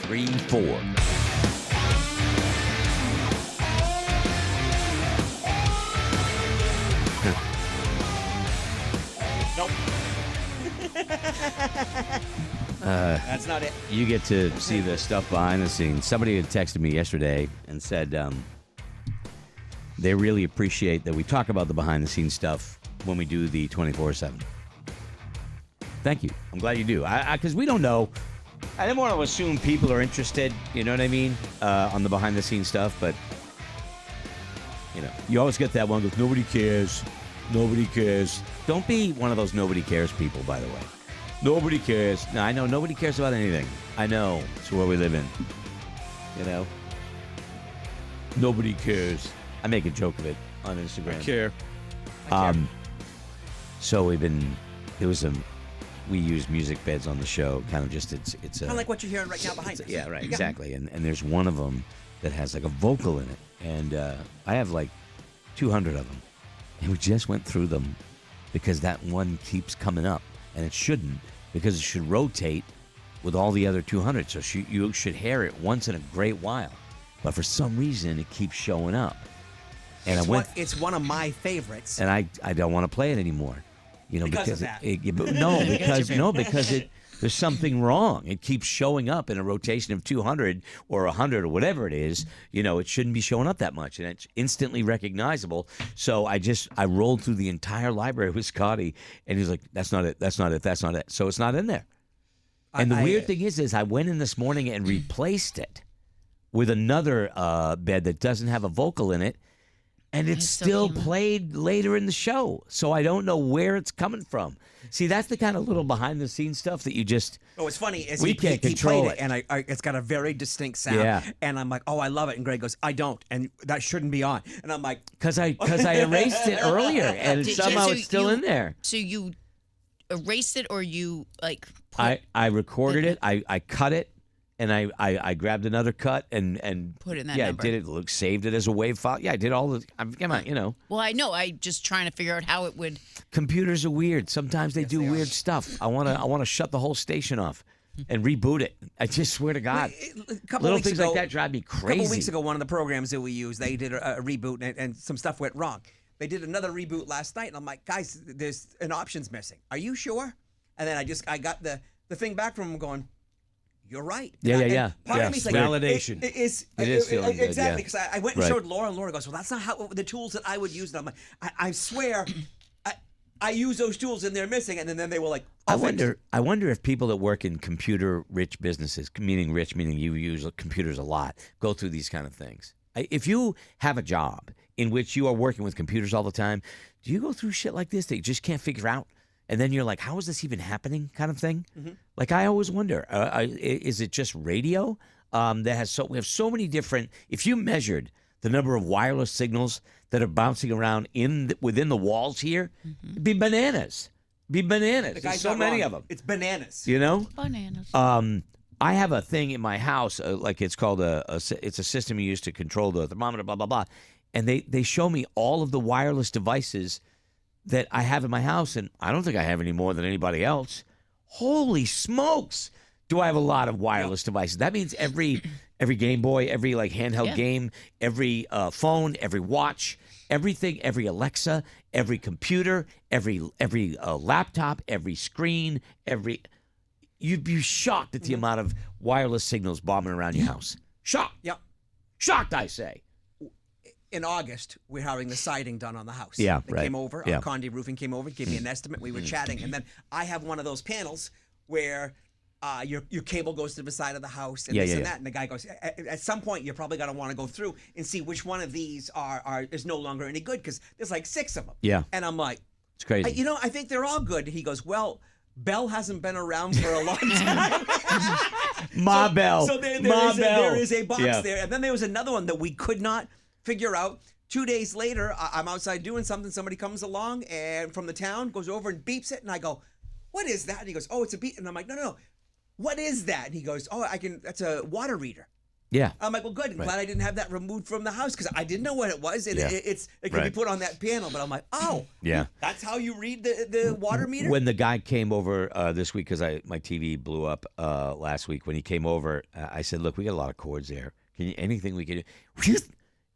3, 4. Nope. That's not it. You get to see the stuff behind the scenes. Somebody had texted me yesterday and said they really appreciate that we talk about the behind the scenes stuff when we do the 24/7. Thank you. I'm glad you do. Because we don't know. I didn't want to assume people are interested, you know what I mean, on the behind the scenes stuff, but you know, you always get that one goes, nobody cares. Nobody cares. Don't be one of those nobody cares people, by the way. Nobody cares. No, I know nobody cares about anything. I know. It's where we live in. You know? Nobody cares. I make a joke of it on Instagram. I care. So we use music beds on the show. Kind of just it's kind of like what you're hearing right now behind us. Yeah, right, exactly. And there's one of them that has like a vocal in it, and I have like 200 of them, and we just went through them because that one keeps coming up, and it shouldn't, because it should rotate with all the other 200. So you should hear it once in a great while, but for some reason it keeps showing up. And it's one of my favorites, and I don't want to play it anymore. You know, because of that. Because there's something wrong. It keeps showing up in a rotation of 200 or 100 or whatever it is. You know, it shouldn't be showing up that much, and it's instantly recognizable. So I rolled through the entire library with Scotty, and he's like, "That's not it. That's not it. That's not it." So it's not in there. And the weird thing is I went in this morning and replaced it with another bed that doesn't have a vocal in it. And it's still played later in the show. So I don't know where it's coming from. See, that's the kind of little behind-the-scenes stuff that you just... Oh, it's funny. We can't control it. And it's got a very distinct sound. Yeah. And I'm like, oh, I love it. And Greg goes, I don't. And that shouldn't be on. And I'm like... Because I erased it earlier, and somehow it's still in there. So you erased it, or you, like... I recorded it. I cut it. And I grabbed another cut and put it in that number. number. I did it. Saved it as a WAV file. Yeah, I did all the. Come on, you know. Well, I know. I just trying to figure out how it would. Computers are weird. Sometimes they do weird stuff. I want to shut the whole station off and reboot it. I just swear to God, little things like that drive me crazy. A couple weeks ago, one of the programs that we used, they did a reboot and some stuff went wrong. They did another reboot last night, and I'm like, guys, there's an option's missing. Are you sure? And then I got the thing back from them going, you're right. Yeah. Part of me is like, validation. It is feeling good, exactly, because I went and right. showed Laura, and Laura goes, well, that's not how the tools that I would use. And I'm like, I swear, I use those tools and they're missing. And then they were like, I wonder if people that work in computer-rich businesses, meaning you use computers a lot, go through these kind of things. If you have a job in which you are working with computers all the time, do you go through shit like this that you just can't figure out? And then you're like, how is this even happening kind of thing? Mm-hmm. Like, I always wonder, is it just radio we have so many different, if you measured the number of wireless signals that are bouncing around within the walls here, it'd be bananas. There's so many of them. It's bananas. You know? Bananas. I have a thing in my house, like it's called it's a system you use to control the thermometer, blah, blah, blah. And they show me all of the wireless devices that I have in my house, and I don't think I have any more than anybody else. Holy smokes! Do I have a lot of wireless devices? That means every Game Boy, every like handheld game, every phone, every watch, everything, every Alexa, every computer, every laptop, every screen, You'd be shocked at the amount of wireless signals bombing around your house. Shocked. Yep. Shocked, I say. In August, we're having the siding done on the house. Yeah, they right. came over. Yeah. Condi Roofing came over, gave me an estimate. We were chatting, and then I have one of those panels where your cable goes to the side of the house, and and that. And the guy goes, at some point, you're probably going to want to go through and see which one of these is no longer any good, because there's like 6 of them. Yeah. And I'm like, it's crazy. I think they're all good. He goes, well, Bell hasn't been around for a long time. Bell. So there is a box there, and then there was another one that we could not figure out. 2 days later, I'm outside doing something. Somebody comes along and from the town goes over and beeps it, and I go, "What is that?" And he goes, "Oh, it's a beep." And I'm like, "No. What is that?" And he goes, "Oh, that's a water reader." Yeah. I'm like, well, good. I'm glad I didn't have that removed from the house because I didn't know what it was. And it could be put on that panel, but I'm like, oh, yeah, that's how you read the water meter? When the guy came over this week, because my TV blew up last week, when he came over, I said, look, we got a lot of cords there. Anything we can do?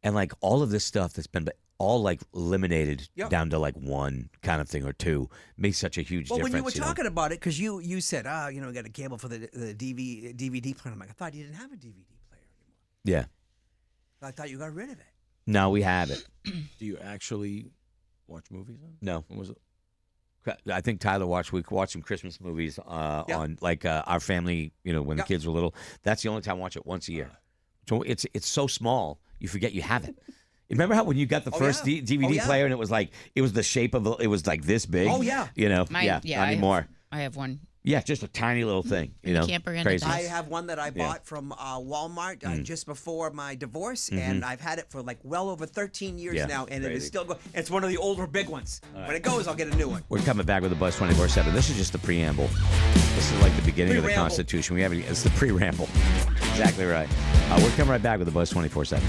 And like all of this stuff that's been all like eliminated down to like one kind of thing or two makes such a huge difference. Well, when you were talking about it, because you said, we got a cable for the DVD player. I'm like, I thought you didn't have a DVD player anymore. Yeah. I thought you got rid of it. No, we have it. Do you actually watch movies on? No. When was it? I think Tyler we watched some Christmas movies on like our family, when the kids were little. That's the only time I watch it once a year. So it's so small, you forget you have it. Remember how when you got the first DVD player and it was the shape of it was like this big? Oh, yeah. Not anymore. I have one. Yeah, just a tiny little thing, Camper crazy. I have one that I bought from Walmart just before my divorce, and I've had it for like well over 13 years now, and it is still going. It's one of the older big ones. When it goes, I'll get a new one. We're coming back with the Buzz 24/7. This is just the preamble. This is like the beginning of the Constitution. It's the pre-ramble. Exactly right. We're coming right back with the Buzz 24/7.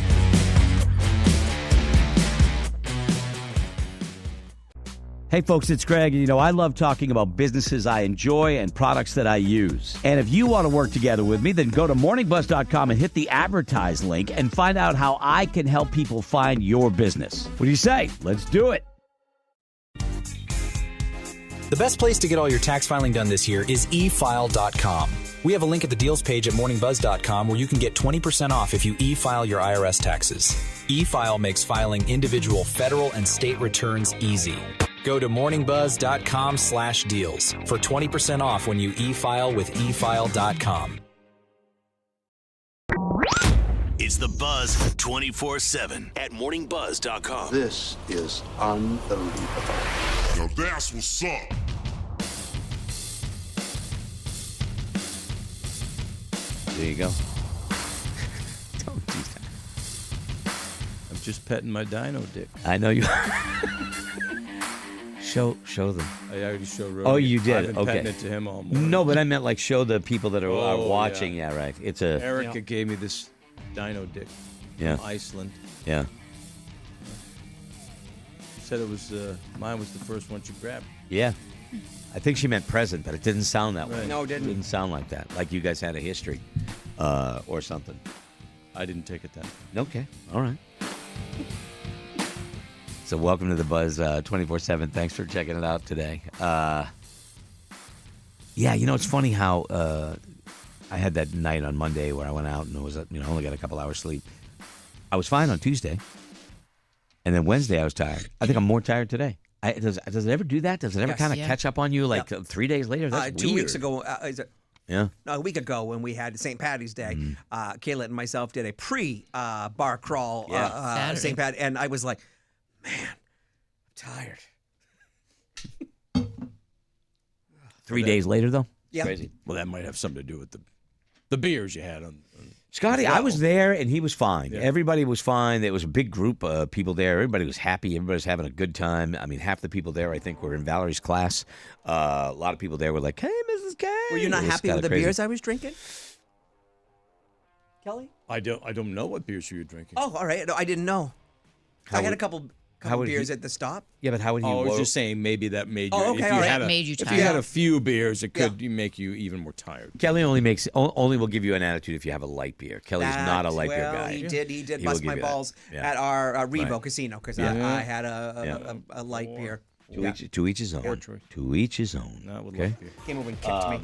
Hey folks, it's Greg. I love talking about businesses I enjoy and products that I use. And if you want to work together with me, then go to morningbuzz.com and hit the advertise link and find out how I can help people find your business. What do you say? Let's do it. The best place to get all your tax filing done this year is efile.com. We have a link at the deals page at morningbuzz.com where you can get 20% off if you e-file your IRS taxes. E-file makes filing individual federal and state returns easy. Go to morningbuzz.com/deals for 20% off when you e-file with efile.com. It's the Buzz 24/7 at morningbuzz.com. This is unbelievable. Now that's what's up. There you go. Don't do that. I'm just petting my Dino dick. I know you. Show them. I already showed Rody. Oh, you did? I've been Okay. petting it to him all morning. No, but I meant like show the people that are Oh, watching. yeah. Yeah, right. It's Erica gave me this Dino dick Yeah. from Iceland. Yeah. She said it was mine was the first one she grabbed. Yeah. I think she meant present, but it didn't sound that way. Right. No, it didn't. It didn't sound like that. Like you guys had a history or something. I didn't take it that way. Okay. All right. So welcome to the Buzz 24/7. Thanks for checking it out today. It's funny how I had that night on Monday where I went out and it was only got a couple hours sleep. I was fine on Tuesday, and then Wednesday I was tired. I think I'm more tired today. Does it ever do that? Does it ever kind of catch up on you 3 days later? That's 2 weeks weird. ago, no, a week ago when we had St. Patty's Day, Kayla and myself did a bar crawl St. Pat, and I was like, man, I'm tired. 3 days later, though? Yeah. Crazy. Well, that might have something to do with the beers you had on Scotty, I was there, and he was fine. Yeah. Everybody was fine. There was a big group of people there. Everybody was happy. Everybody was having a good time. I mean, half the people there, I think, were in Valerie's class. A lot of people there were like, hey, Mrs. K. Were you not happy with the beers I was drinking? Kelly? I don't know what beers you were drinking. Oh, all right. No, I didn't know. I had a couple beers at the stop. Yeah, but how would he? I was just saying maybe that made you. Oh, okay, if you all right. had Made you If tired. you had a few beers, it could make you even more tired. Kelly only will give you an attitude if you have a light beer. Kelly's not a light beer guy. He did He will bust give my you that. balls Yeah. at our Revo Right. casino because Yeah. I had a light beer. To each his own. Portrait. To each his own. Not with Okay. light beer. Came over and kicked me.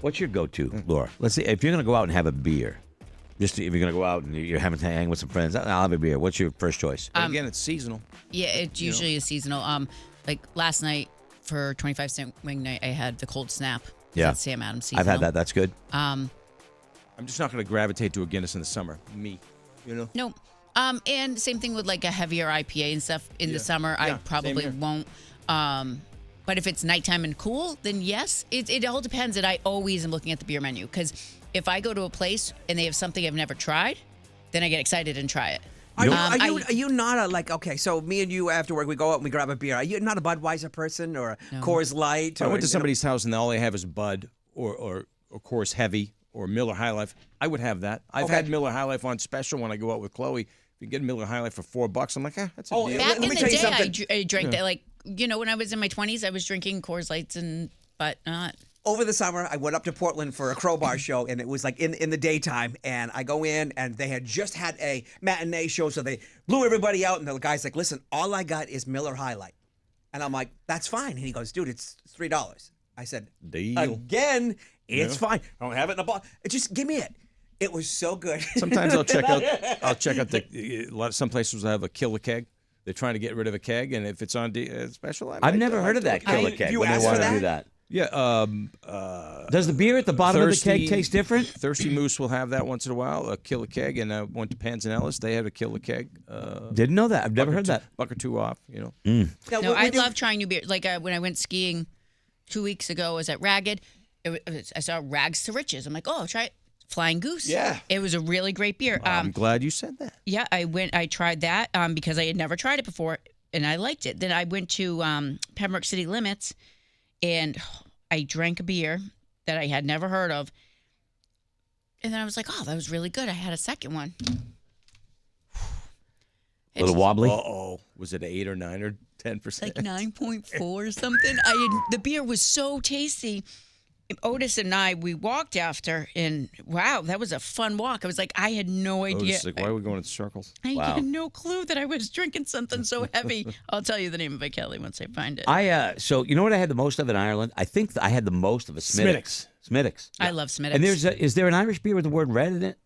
What's your go-to, Laura? Let's see. If you're going to go out and have a beer, just if you're going to go out and you're having to hang with some friends, I'll have a beer. What's your first choice? But again, it's seasonal. Yeah, it usually is seasonal. Like last night for 25-cent wing night, I had the cold snap. Yeah. That's Sam Adams seasonal. I've had that. That's good. I'm just not going to gravitate to a Guinness in the summer. Me, No. And same thing with like a heavier IPA and stuff in the summer. I Yeah, probably same here. won't. But if it's nighttime and cool, then yes. It all depends. And I always am looking at the beer menu because if I go to a place and they have something I've never tried, then I get excited and try it. Are you not a okay? So me and you after work we go out and we grab a beer. Are you not a Budweiser person or a Coors Light? I or, went to somebody's house and all they have is Bud or Coors Heavy or Miller High Life, I would have that. I've had Miller High Life on special when I go out with Chloe. If you get Miller High Life for $4, I'm like, that's a deal. Back in the day, I drank that. Like, when I was in my 20s, I was drinking Coors Lights but not. Over the summer, I went up to Portland for a Crowbar show, and it was like in the daytime. And I go in, and they had just had a matinee show, so they blew everybody out. And the guy's like, "Listen, all I got is Miller High Life," and I'm like, "That's fine." And he goes, "Dude, it's $3." I said, "Deal again. It's fine. I don't have it in a bottle. Just give me it." It was so good. Sometimes I'll check out. Some places will have a killer keg. They're trying to get rid of a keg, and if it's on special, I've never heard of that killer keg when they want to do that. Yeah. Does the beer at the bottom of the keg taste different? Thirsty Moose will have that once in a while, a killer keg, and I went to Panzanellis. They had a killer keg. Didn't know that. I've never heard that. Buck or two off, No, I love trying new beers. Like when I went skiing 2 weeks ago, I was at Ragged. I saw Rags to Riches. I'm like, oh, try it. Flying Goose. Yeah. It was a really great beer. I'm glad you said that. Yeah, I tried that because I had never tried it before, and I liked it. Then I went to Pembroke City Limits, and I drank a beer that I had never heard of. And then I was like, oh, that was really good. I had a second one. A little wobbly? Uh-oh. Was it 8 or 9 or 10%? Like 9.4 or something. The beer was so tasty. Otis and I, we walked after, and wow, that was a fun walk. I was like, I had no idea. Otis, like, why are we going in circles? I had no clue that I was drinking something so heavy. I'll tell you the name of it, Kelly, once I find it. So you know what I had the most of in Ireland? I think I had the most of a Smittix. Smittix. I love Smittix. And is there an Irish beer with the word red in it?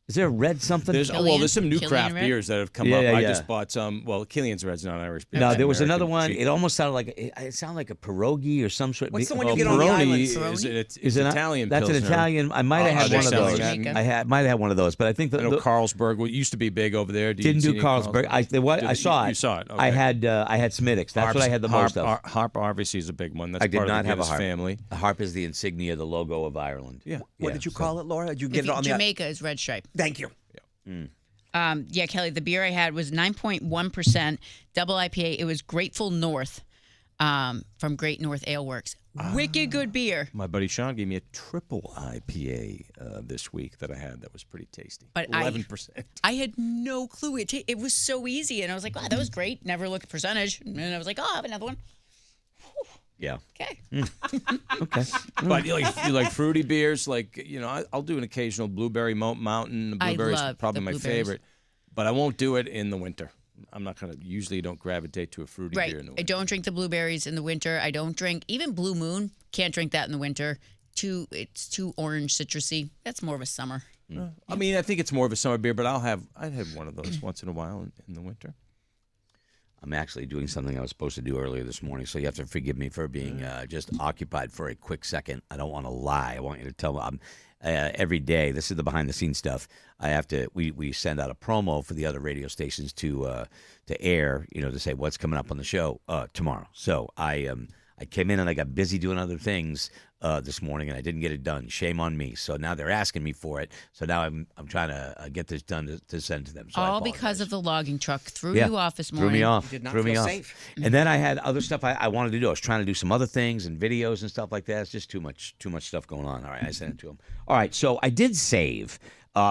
Is there a red something? There's some new craft beers that have come up. Yeah. I just bought some. Well, Killian's Red's not Irish beer. No, there was another one. It almost sounded like a pierogi or some sort. What's the one you get on the islands? It's Italian. That's an Italian. I might have had one of those. I might have had one of those, but I think I know Carlsberg used to be big over there. Didn't do Carlsberg. I saw it. You saw it. Okay. I had Smittix. That's what I had the most of. Harp obviously is a big one. That's I did not have a harp. Family. A harp is the insignia, the logo of Ireland. Yeah. What did you call it, Laura? Did you get it on Jamaica is Red Stripe. Thank you. Kelly, the beer I had was 9.1% double IPA. It was Grateful North from Great North Ale Works. Wicked good beer. My buddy Sean gave me a triple IPA this week that I had that was pretty tasty. But 11%. I had no clue. It was so easy, and I was like, wow, that was great. Never looked at percentage. And I was like, oh, I'll have another one. Yeah. Okay. Okay. But you like fruity beers, like, I'll do an occasional blueberry mountain. The blueberries are probably my favorite, but I won't do it in the winter. I'm not going to, usually don't gravitate to a fruity beer in the winter. I don't drink the blueberries in the winter. I don't drink, even Blue Moon, can't drink that in the winter. It's too orange citrusy. That's more of a summer. I mean, I think it's more of a summer beer, but I'd have one of those once in a while in the winter. I'm actually doing something I was supposed to do earlier this morning, so you have to forgive me for being just occupied for a quick second. I don't want to lie. I want you to tell me. Every day, this is the behind-the-scenes stuff. I have to. We send out a promo for the other radio stations to air, to say what's coming up on the show tomorrow. So I came in and I got busy doing other things this morning, and I didn't get it done. Shame on me. So now they're asking me for it. So now I'm trying to get this done to send to them. So all because of the logging truck threw you off this morning. Threw me off. You did not threw feel me off. safe. And then I had other stuff I wanted to do. I was trying to do some other things and videos and stuff like that. It's just too much stuff going on. All right, I sent it to him. All right, so I did save.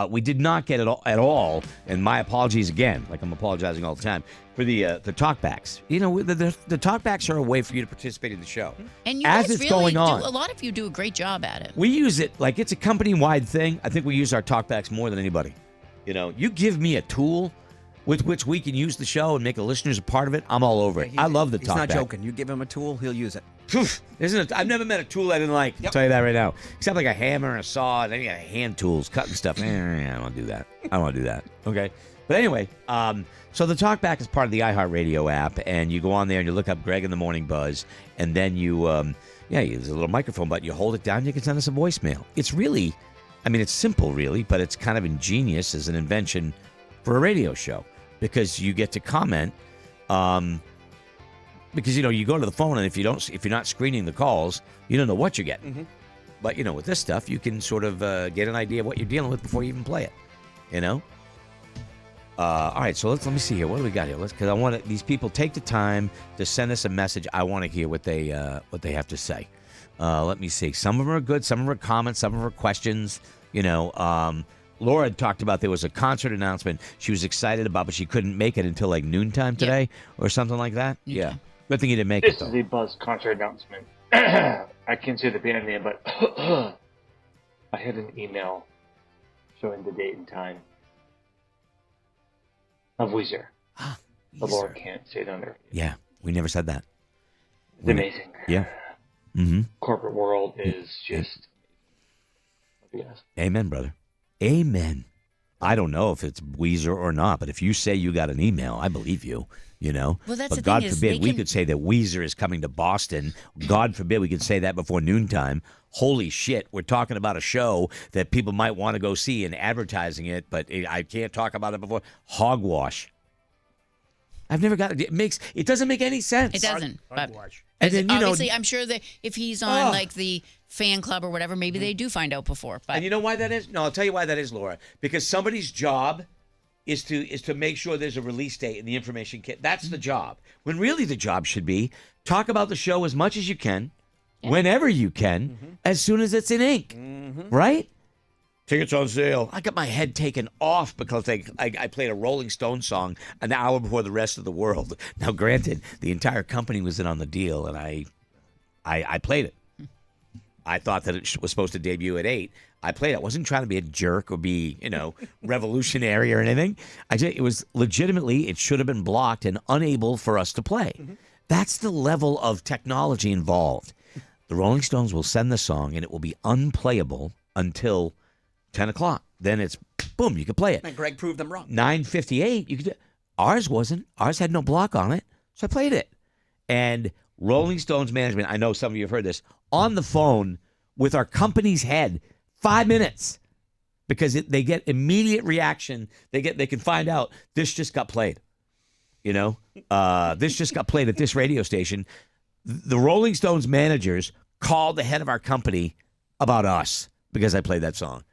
We did not get it at all, and my apologies again, like I'm apologizing all the time, for the talkbacks. The talkbacks are a way for you to participate in the show. And you as guys it's really going on. a lot of you do a great job at it. We use it like it's a company-wide thing. I think we use our talkbacks more than anybody. You give me a tool with which we can use the show and make the listeners a part of it, I'm all over it. I love the talkback. He's not joking. You give him a tool, he'll use it. Isn't it? I've never met a tool I didn't like. I'll tell you that right now. Except like a hammer and a saw, and then you got hand tools, cutting stuff. I don't want to do that. I don't want to do that. Okay. But anyway, so the Talkback is part of the iHeartRadio app, and you go on there and you look up Greg in the Morning Buzz, and then there's a little microphone button. You hold it down, you can send us a voicemail. It's really, it's simple really, but it's kind of ingenious as an invention for a radio show because you get to comment. Because you go to the phone, and if you're not screening the calls, you don't know what you're getting. Mm-hmm. But with this stuff, you can sort of get an idea of what you're dealing with before you even play it. All right, so let me see here. What do we got here? Because I want these people take the time to send us a message. I want to hear what they have to say. Let me see. Some of them are good. Some of them are comments. Some of them are questions. Laura had talked about there was a concert announcement she was excited about, but she couldn't make it until like noontime today or something like that. Yeah. Good thing you didn't make it, though. This is the Buzz concert announcement. I can't say the band name, but I had an email showing the date and time of Weezer. The Lord can't say it on there. Yeah, we never said that. It's amazing. Yeah. Mm-hmm. Corporate world is just... Yes. Amen, brother. Amen. I don't know if it's Weezer or not, but if you say you got an email, I believe you. Well, that's but the God thing is forbid we could say that Weezer is coming to Boston. God forbid we could say that before noontime. Holy shit, we're talking about a show that people might want to go see and advertising it, but I can't talk about it before. Hogwash. I've never got it. It doesn't make any sense. It doesn't. Hogwash. And then, obviously, I'm sure that if he's on like the fan club or whatever, maybe they do find out before. But and you know why that is? No, I'll tell you why that is, Laura. Because somebody's job is to make sure there's a release date in the information kit. That's the job. When really the job should be talk about the show as much as you can, whenever you can, as soon as it's in ink. Right? Tickets on sale. I got my head taken off because I played a Rolling Stone song an hour before the rest of the world. Now, granted, the entire company was in on the deal, and I played it. I thought that it was supposed to debut at 8. I played it. I wasn't trying to be a jerk or be, revolutionary or anything. It was legitimately, it should have been blocked and unable for us to play. That's the level of technology involved. The Rolling Stones will send the song, and it will be unplayable until 10 o'clock. Then it's, boom, you can play it. And Greg proved them wrong. 9:58, you could. Ours wasn't. Ours had no block on it, so I played it. And Rolling Stones management, I know some of you have heard this, on the phone with our company's head, 5 minutes, because they get immediate reaction. They can find out this just got played. This just got played at this radio station. The Rolling Stones managers called the head of our company about us because I played that song.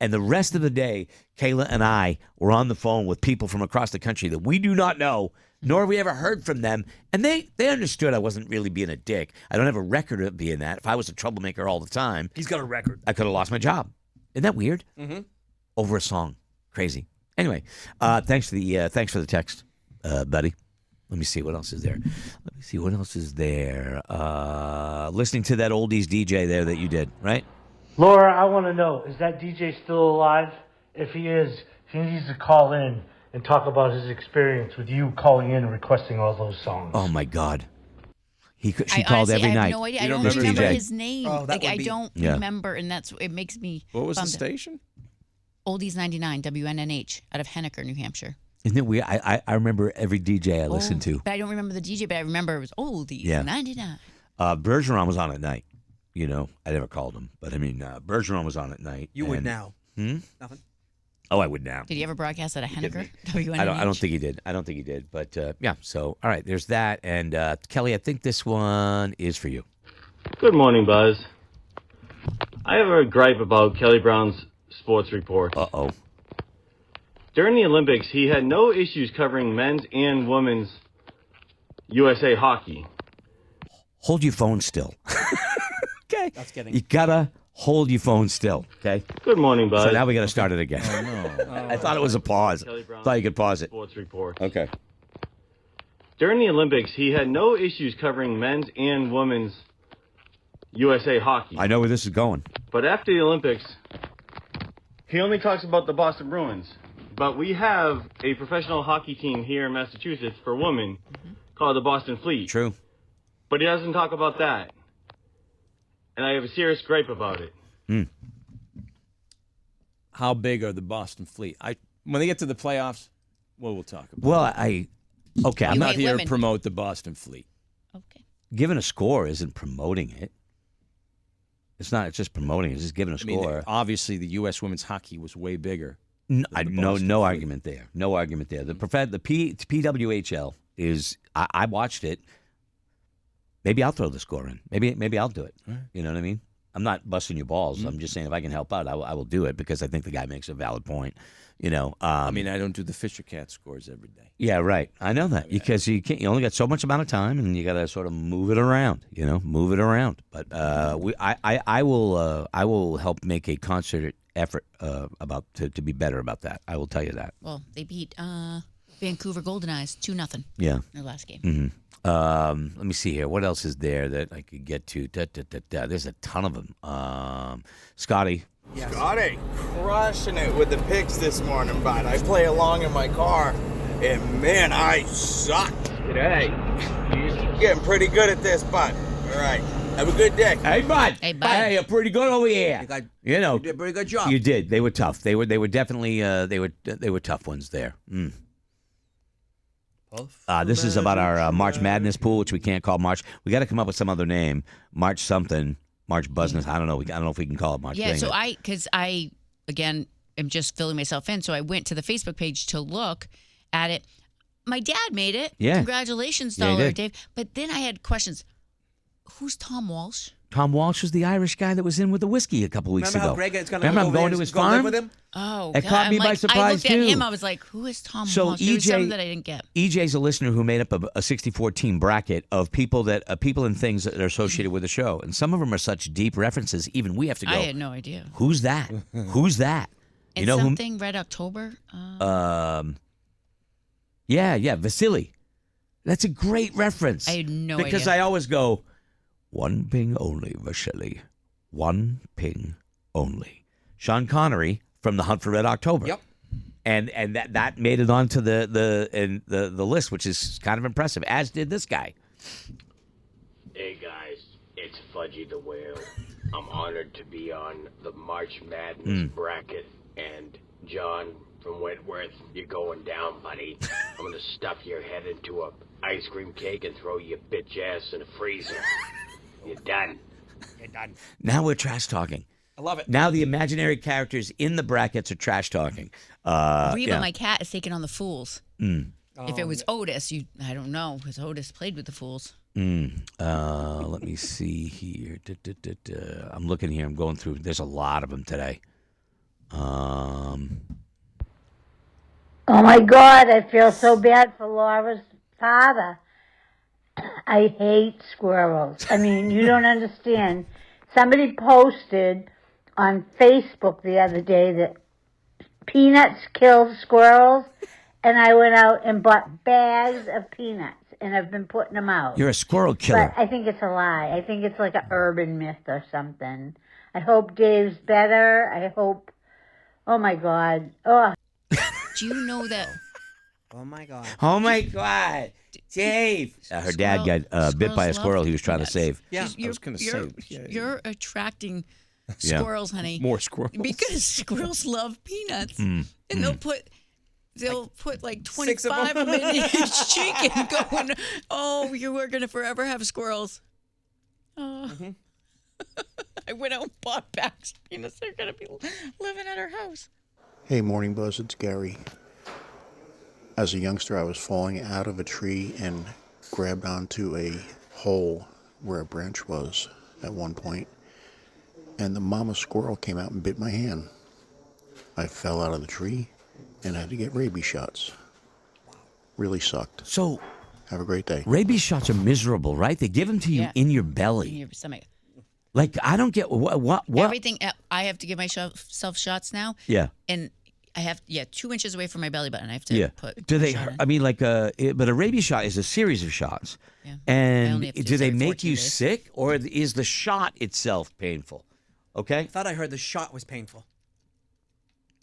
And the rest of the day, Kayla and I were on the phone with people from across the country that we do not know, nor have we ever heard from them. And they understood I wasn't really being a dick. I don't have a record of being that. If I was a troublemaker all the time, he's got a record. I could have lost my job. Isn't that weird? Mm-hmm. Over a song. Crazy. Anyway, thanks for the text, buddy. Let me see what else is there. Listening to that oldies DJ there that you did, right? Laura, I want to know, is that DJ still alive? If he is, he needs to call in and talk about his experience with you calling in and requesting all those songs. Oh, my God. She called every night. I have no idea. I don't remember his name. I don't remember, and it makes me What was the station? Oldies 99, WNNH, out of Henniker, New Hampshire. Isn't it weird? I remember every DJ I listened to. But I don't remember the DJ, but I remember it was Oldies 99. Bergeron was on at night. I never called him, but Bergeron was on at night. You would now. Nothing. Oh, I would now. Did he ever broadcast at a Henniker? I don't think he did. But yeah. So all right, there's that. And Kelly, I think this one is for you. Good morning, Buzz. I have a gripe about Kelly Brown's sports report. Uh-oh. During the Olympics, he had no issues covering men's and women's USA hockey. Hold your phone still. Okay. That's getting... You gotta hold your phone still, okay? Good morning, Buzz. So now we gotta start it again. Oh, no. I thought it was a pause. Thought you could pause it. Sports report. Okay. During the Olympics, he had no issues covering men's and women's USA hockey. I know where this is going. But after the Olympics, he only talks about the Boston Bruins. But we have a professional hockey team here in Massachusetts for women called the Boston Fleet. True. But he doesn't talk about that. And I have a serious gripe about it. How big are the Boston Fleet? When they get to the playoffs, we'll talk about it. Well, I'm not here to promote the Boston Fleet. Okay. Giving a score isn't promoting it. It's not. It's just promoting it. It's just giving a score. Obviously, the U.S. women's hockey was way bigger. No argument there. No argument there. The PWHL is. I watched it. Maybe I'll throw the score in. Maybe I'll do it. Right. You know what I mean? I'm not busting your balls. I'm just saying if I can help out, I will do it because I think the guy makes a valid point. I mean, I don't do the Fisher Cat scores every day. Yeah, right. I know that because you can't. You only got so much amount of time, and you got to sort of move it around. Move it around. But I will help make a concerted effort to be better about that. I will tell you that. Well, they beat Vancouver Golden Eyes 2-0. Yeah, their last game. Mm-hmm. Let me see here. What else is there that I could get to? There's a ton of them. Scotty. Yes. Scotty, crushing it with the picks this morning, bud. I play along in my car, and man, I suck. Hey, you're getting pretty good at this, bud. All right, have a good day. Hey, bud. Hey, you're pretty good over here. You did a pretty good job. You did. They were tough. They were definitely they were tough ones there. This is about our March Madness pool, which we can't call March. We got to come up with some other name. March something. March Business. I don't know. I don't know if we can call it March. Yeah. So because I again am just filling myself in. So I went to the Facebook page to look at it. My dad made it. Yeah. Congratulations, Dollar Dave. But then I had questions. Who's Tom Walsh? Tom Walsh was the Irish guy that was in with the whiskey a couple weeks Remember ago. How Greg is Remember I'm going to his farm? Live with him? Oh, it caught me by surprise I looked too. at him. I was like, "Who is Tom Walsh?" There was something that I didn't get. EJ's a listener who made up a 64 team bracket of people and things that are associated with the show, and some of them are such deep references. Even we have to go. I had no idea. Who's that? Who's that? And something Red October. Yeah, Vasily. That's a great reference. I had no idea. Because I always go, one ping only, Vasily. One ping only. Sean Connery from The Hunt for Red October. Yep. And that made it onto the list, which is kind of impressive, as did this guy. Hey guys, it's Fudgy the Whale. I'm honored to be on the March Madness bracket. And John from Wentworth, you're going down, buddy. I'm gonna stuff your head into a ice cream cake and throw your bitch ass in a freezer. You're done. You're done. Now we're trash talking. I love it. Now the imaginary characters in the brackets are trash talking. Reba, my cat, is taking on the Fools. If it was Otis, I don't know, because Otis played with the Fools. Let me see here. I'm looking here. I'm going through. There's a lot of them today. Oh my God, I feel so bad for Laura's father. I hate squirrels. I mean, you don't understand. Somebody posted on Facebook the other day that peanuts kill squirrels, and I went out and bought bags of peanuts, and I've been putting them out. You're a squirrel killer. But I think it's a lie. I think it's like an urban myth or something. I hope Dave's better. I hope... Oh, my God. Oh. Do you know that... Oh, my God. Oh, my God. Dave. Her dad got bit by a squirrel he was trying to save. Yeah, I was going to say. You're attracting squirrels, honey. More squirrels. Because squirrels love peanuts. And they'll put like 25 of them in each cheek and going, oh, you are going to forever have squirrels. Oh. I went out and bought bags of peanuts. They're going to be living at our house. Hey, Morning Buzz, it's Gary. As a youngster, I was falling out of a tree and grabbed onto a hole where a branch was at one point, and the mama squirrel came out and bit my hand. I fell out of the tree and had to get rabies shots. Really sucked. So, have a great day. Rabies shots are miserable, right? They give them to you in your belly. In your stomach. Like, I don't get what? Everything, I have to give myself shots now. Yeah. And I have, 2 inches away from my belly button. I have to put. Do they hurt? I mean, like, but a rabies shot is a series of shots. Yeah. And do they make you sick, or is the shot itself painful? Okay. I thought I heard the shot was painful.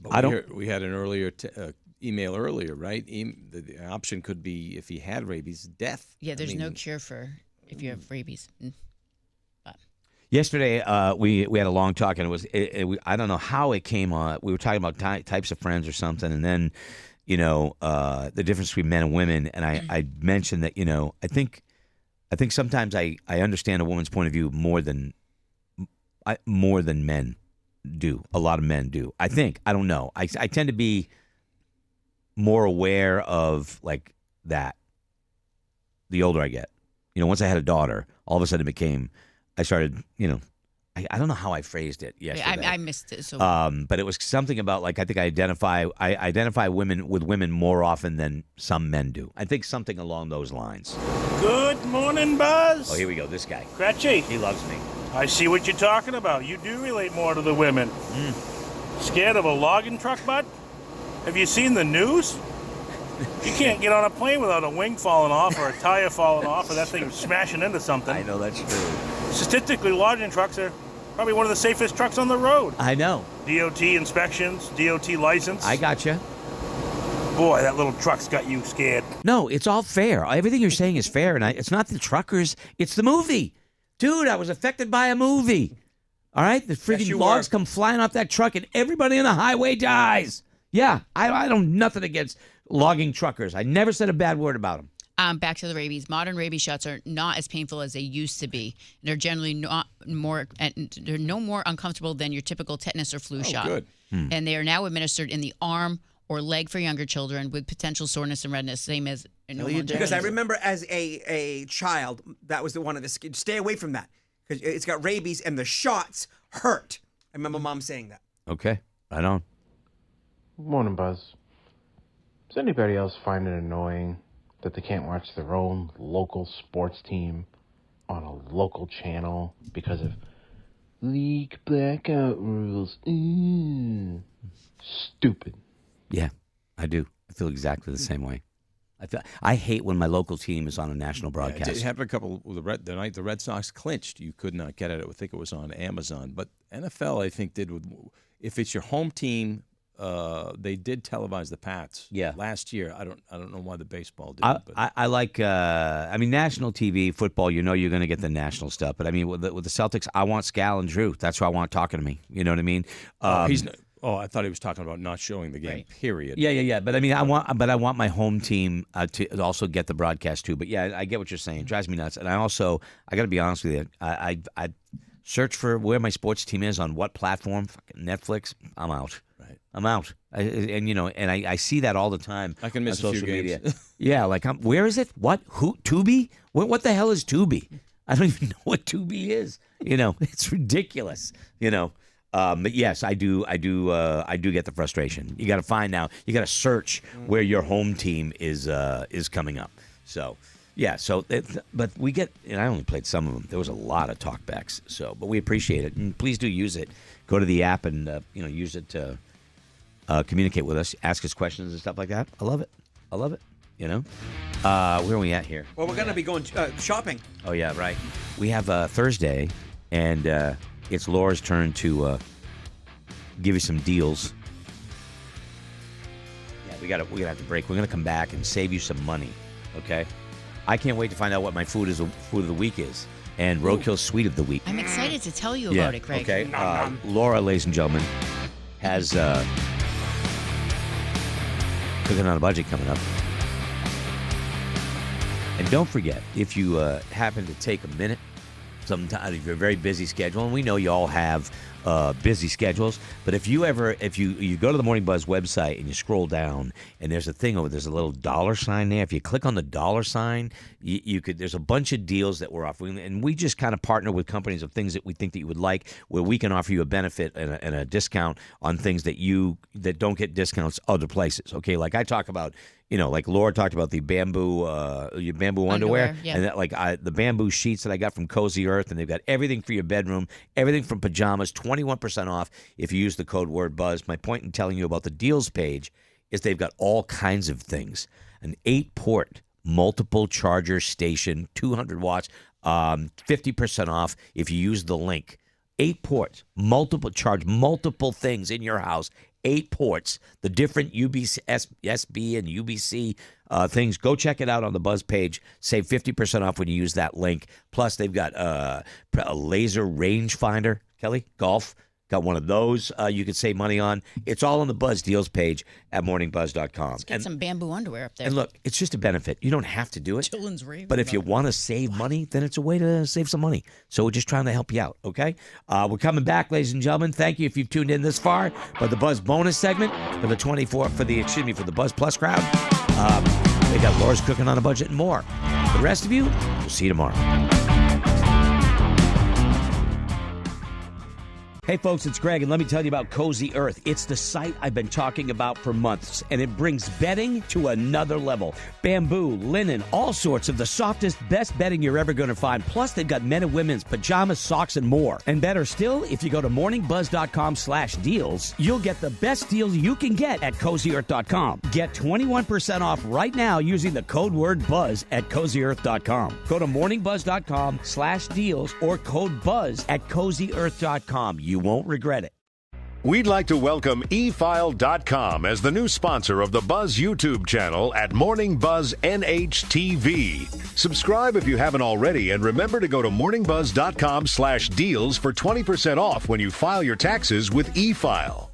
But we had an earlier email earlier, right? The option could be, if he had rabies, death. Yeah, there's no cure for if you have rabies. Yesterday, we had a long talk, and it was I don't know how it came on. We were talking about types of friends or something, and then, the difference between men and women. And I mentioned that, I think sometimes I understand a woman's point of view more than men do. A lot of men do. I think. I don't know. I tend to be more aware of like that the older I get. Once I had a daughter, all of a sudden I started, I don't know how I phrased it yesterday. I missed it. So. But it was something about like I think I identify women with women more often than some men do. I think something along those lines. Good morning, Buzz. Oh, here we go. This guy. Gretchy. He loves me. I see what you're talking about. You do relate more to the women. Scared of a logging truck, bud? Have you seen the news? You can't get on a plane without a wing falling off or a tire falling off or that thing smashing into something. I know that's true. Statistically, logging trucks are probably one of the safest trucks on the road. I know. DOT inspections, DOT license. I gotcha. Boy, that little truck's got you scared. No, it's all fair. Everything you're saying is fair, and it's not the truckers. It's the movie. Dude, I was affected by a movie. All right? The freaking logs come flying off that truck, and everybody on the highway dies. Yeah, I don't nothing against logging truckers. I never said a bad word about them. Back to the rabies. Modern rabies shots are not as painful as they used to be. They're generally they're no more uncomfortable than your typical tetanus or flu shot. Good. And they are now administered in the arm or leg for younger children with potential soreness and redness, same as because I remember as a child, that was one of the stay away from that because it's got rabies and the shots hurt. I remember Mom saying that. Okay, right on. Morning, Buzz. Does anybody else find it annoying that they can't watch their own local sports team on a local channel because of league blackout rules? Stupid. Yeah, I do. I feel exactly the same way. I hate when my local team is on a national broadcast. It happened a couple the night the Red Sox clinched. You could not get it. I think it was on Amazon. But NFL, I think, if it's your home team. They did televise the Pats. Yeah. Last year, I don't know why the baseball didn't. I like. National TV football. You know, you're going to get the national stuff. But I mean, with the Celtics, I want Scal and Drew. That's who I want talking to me. You know what I mean? I thought he was talking about not showing the game. Right. Period. Yeah. But I mean, I want my home team to also get the broadcast too. But yeah, I get what you're saying. It drives me nuts. And I got to be honest with you. I search for where my sports team is on what platform. Fucking Netflix. I'm out. I'm out. I see that all the time. I can miss a few games. Yeah, like, where is it? What? Who? Tubi? What the hell is Tubi? I don't even know what Tubi is. It's ridiculous. But yes, I do get the frustration. You got to find now. You got to search where your home team is coming up. So. Yeah, but we get, and I only played some of them. There was a lot of talkbacks, but we appreciate it. And please do use it. Go to the app and, use it to communicate with us, ask us questions and stuff like that. I love it. Where are we at here? Well, we're going to be going shopping. Oh, yeah, right. We have Thursday, and it's Laura's turn to give you some deals. Yeah, we're going to have to break. We're going to come back and save you some money, okay? I can't wait to find out what my food of the week is. And Roadkill's Sweet of the Week. I'm excited to tell you about it, Craig. Okay. Laura, ladies and gentlemen, has Cooking on a Budget coming up. And don't forget, if you happen to take a minute, sometime if you're a very busy schedule, and we know you all have busy schedules, but if you go to the Morning Buzz website and you scroll down and there's a little $sign there. If you click on the $sign, there's a bunch of deals that we're offering, and we just kind of partner with companies of things that we think that you would like, where we can offer you a benefit and a discount on things that don't get discounts other places. Okay, like I talk about. Like Laura talked about the bamboo underwear, yeah. And that, the bamboo sheets that I got from Cozy Earth, and they've got everything for your bedroom, everything from pajamas, 21% off if you use the code word BUZZ. My point in telling you about the deals page is they've got all kinds of things. An 8-port multiple charger station, 200 watts, 50% off if you use the link. 8 ports, multiple things in your house. 8 ports, the different SB and UBC things. Go check it out on the Buzz page. Save 50% off when you use that link. Plus, they've got a laser rangefinder. Kelly, golf. Got one of those you could save money on. It's all on the Buzz Deals page at morningbuzz.com. Let's get some bamboo underwear up there. And look, it's just a benefit. You don't have to do it. Children's raving. But if you want to save money, then it's a way to save some money. So we're just trying to help you out, okay? We're coming back, ladies and gentlemen. Thank you if you've tuned in this far. But the Buzz bonus segment for the Buzz Plus crowd, they got Laura's Cooking on a Budget and more. The rest of you, we'll see you tomorrow. Hey folks, it's Greg, and let me tell you about Cozy Earth. It's the site I've been talking about for months, and it brings bedding to another level. Bamboo, linen, all sorts of the softest, best bedding you're ever going to find. Plus, they've got men and women's pajamas, socks, and more. And better still, if you go to morningbuzz.com/deals, you'll get the best deals you can get at CozyEarth.com. Get 21% off right now using the code word BUZZ at CozyEarth.com. Go to morningbuzz.com/deals or code BUZZ at CozyEarth.com. You won't regret it. We'd like to welcome eFile.com as the new sponsor of the Buzz YouTube channel at Morning Buzz NHTV. Subscribe if you haven't already, and remember to go to morningbuzz.com/deals for 20% off when you file your taxes with eFile.